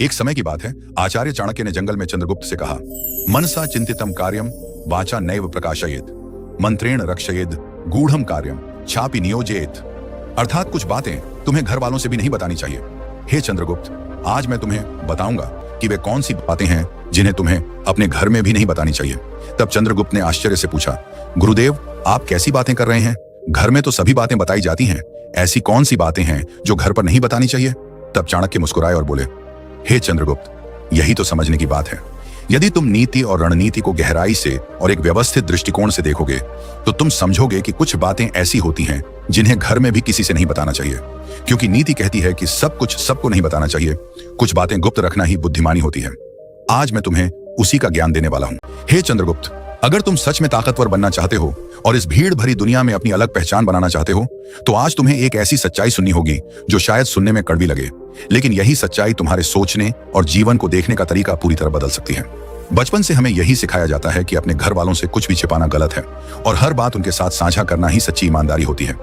एक समय की बात है, आचार्य चाणक्य ने जंगल में चंद्रगुप्त से कहा, मनसा चिंतितम कार्यम वाचा नैव प्रकाशयेत, मंत्रेण रक्षयेद गूढ़म कार्यम छापि नियोजयेत। अर्थात कुछ बातें तुम्हें घर वालों से भी नहीं बतानी चाहिए। हे चंद्रगुप्त, आज मैं तुम्हें बताऊंगा कि वे कौन सी बातें हैं जिन्हें तुम्हें अपने घर में भी नहीं बतानी चाहिए। तब चंद्रगुप्त ने आश्चर्य से पूछा, गुरुदेव, आप कैसी बातें कर रहे हैं? घर में तो सभी बातें बताई जाती हैं, ऐसी कौन सी बातें हैं जो घर पर नहीं बतानी चाहिए? तब चाणक्य मुस्कुराए और बोले, हे चंद्रगुप्त, यही तो समझने की बात है। यदि तुम नीति और रणनीति को गहराई से और एक व्यवस्थित दृष्टिकोण से देखोगे तो तुम समझोगे कि कुछ बातें ऐसी होती हैं जिन्हें घर में भी किसी से नहीं बताना चाहिए, क्योंकि नीति कहती है कि सब कुछ सबको नहीं बताना चाहिए। कुछ बातें गुप्त रखना ही बुद्धिमानी होती है। आज मैं तुम्हें उसी का ज्ञान देने वाला हूं। हे चंद्रगुप्त, अगर तुम सच में ताकतवर बनना चाहते हो और इस भीड़ भरी दुनिया में अपनी अलग पहचान बनाना चाहते हो, तो आज तुम्हें एक ऐसी सच्चाई सुननी होगी जो शायद सुनने में कड़वी लगे, लेकिन यही सच्चाई तुम्हारे सोचने और जीवन को देखने का तरीका पूरी तरह बदल सकती है। बचपन से हमें यही सिखाया जाता है कि अपने घर वालों से कुछ भी छिपाना गलत है और हर बात उनके साथ साझा करना ही सच्ची ईमानदारी होती है।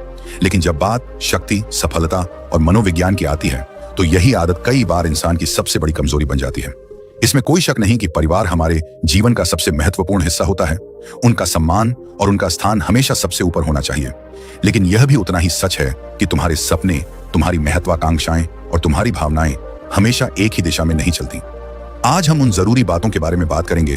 लेकिन जब बात शक्ति, सफलता और मनोविज्ञान की आती है, तो यही आदत कई बार इंसान की सबसे बड़ी कमजोरी बन जाती है। इसमें कोई शक नहीं कि परिवार हमारे जीवन का सबसे महत्वपूर्ण हिस्सा होता है। उनका सम्मान और उनका स्थान हमेशा सबसे ऊपर होना चाहिए। लेकिन यह भी उतना ही सच है कि तुम्हारे सपने, तुम्हारी महत्वाकांक्षाएं और तुम्हारी भावनाएं हमेशा एक ही दिशा में नहीं चलती। आज हम उन जरूरी बातों के बारे में बात करेंगे